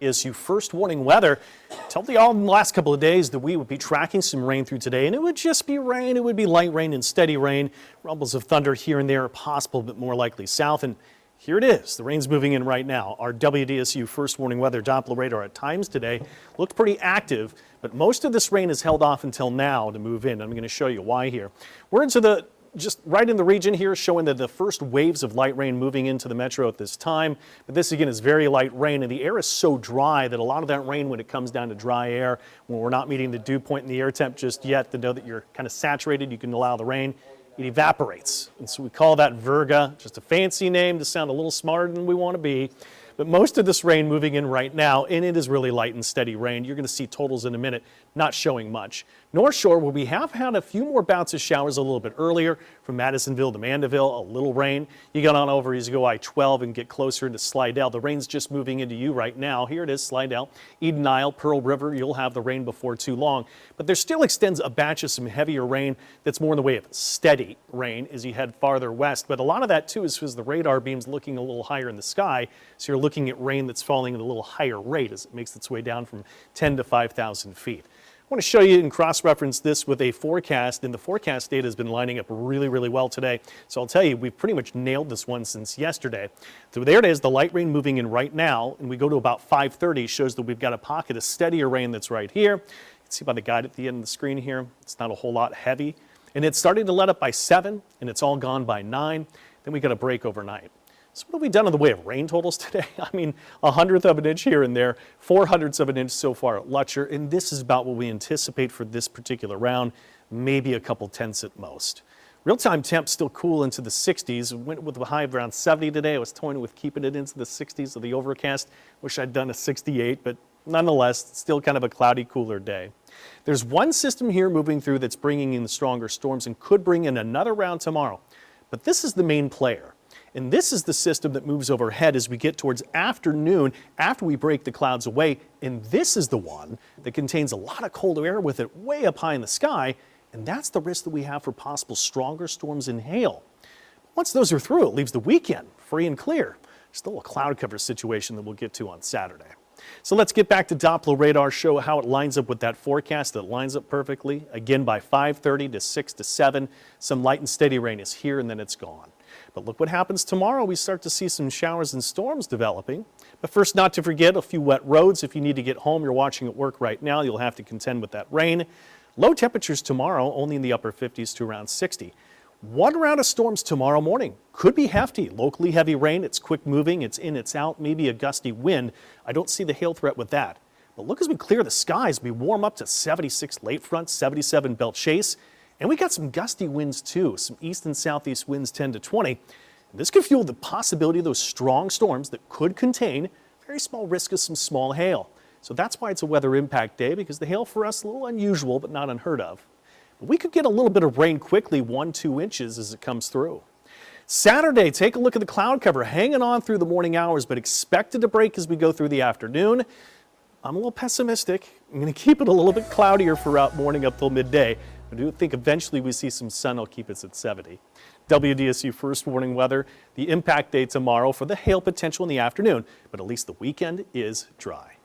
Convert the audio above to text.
WDSU first warning weather. Told you all in the last couple of days that we would be tracking some rain through today, and it would just be rain. It would be light rain and steady rain. Rumbles of thunder here and there are possible, but more likely south. And here it is. The rain's moving in right now. Our WDSU first warning weather Doppler radar at times today looked pretty active, but most of this rain is held off until now to move in. I'm going to show you why here. We're into the just right in the region here, showing that the first waves of light rain moving into the metro at this time. But this again is very light rain, and the air is so dry that a lot of that rain, when it comes down to dry air, when we're not meeting the dew point in the air temp just yet to know that you're kind of saturated, you can allow the rain, it evaporates. And so we call that virga, just a fancy name to sound a little smarter than we want to be. But most of this rain moving in right now, and it is really light and steady rain. You're going to see totals in a minute, not showing much. North Shore, where we have had a few more bouts of showers a little bit earlier, from Madisonville to Mandeville, a little rain. You get on over as you go I-12 and get closer into Slidell. The rain's just moving into you right now. Here it is, Slidell, Eden Isle, Pearl River. You'll have the rain before too long. But there still extends a batch of some heavier rain that's more in the way of steady rain as you head farther west. But a lot of that, too, is because the radar beam's looking a little higher in the sky. So you're looking at rain that's falling at a little higher rate as it makes its way down from 10 to 5,000 feet. I want to show you and cross-reference this with a forecast, and the forecast data has been lining up really, really well today. So I'll tell you, we've pretty much nailed this one since yesterday. So there it is, the light rain moving in right now, and we go to about 5:30, shows that we've got a pocket of steadier rain that's right here. You can see by the guide at the end of the screen here, it's not a whole lot heavy. And it's starting to let up by 7, and it's all gone by 9. Then we got a break overnight. So what have we done in the way of rain totals today? I mean, 1/100th of an inch here and there, 4/100ths of an inch so far at Lutcher, and this is about what we anticipate for this particular round, maybe a couple tenths at most. Real-time temps still cool into the 60s. Went with a high of around 70 today. I was toying with keeping it into the 60s of the overcast. Wish I'd done a 68, but nonetheless, still kind of a cloudy, cooler day. There's one system here moving through that's bringing in the stronger storms and could bring in another round tomorrow. But this is the main player. And this is the system that moves overhead as we get towards afternoon after we break the clouds away. And this is the one that contains a lot of cold air with it way up high in the sky. And that's the risk that we have for possible stronger storms and hail. Once those are through, it leaves the weekend free and clear. Still a cloud cover situation that we'll get to on Saturday. So let's get back to Doppler radar, show how it lines up with that forecast that lines up perfectly. Again, by 5:30 to 6 to 7, some light and steady rain is here and then it's gone. But look what happens tomorrow. We start to see some showers and storms developing. But first, not to forget, a few wet roads. If you need to get home, you're watching at work right now, you'll have to contend with that rain. Low temperatures tomorrow, only in the upper 50s to around 60. One round of storms tomorrow morning. Could be hefty, locally heavy rain. It's quick moving, it's in, it's out, maybe a gusty wind. I don't see the hail threat with that. But look as we clear the skies, we warm up to 76 late front, 77 Belt Chase. And we got some gusty winds too, some east and southeast winds 10 to 20. This could fuel the possibility of those strong storms that could contain very small risk of some small hail. So that's why it's a weather impact day, because the hail for us is a little unusual but not unheard of. But we could get a little bit of rain quickly, 1-2 inches as it comes through. Saturday, take a look at the cloud cover, hanging on through the morning hours, but expected to break as we go through the afternoon. I'm a little pessimistic. I'm going to keep it a little bit cloudier throughout morning up till midday. I do think eventually we see some sun. I'll keep us at 70. WDSU first warning weather, the impact day tomorrow for the hail potential in the afternoon, but at least the weekend is dry.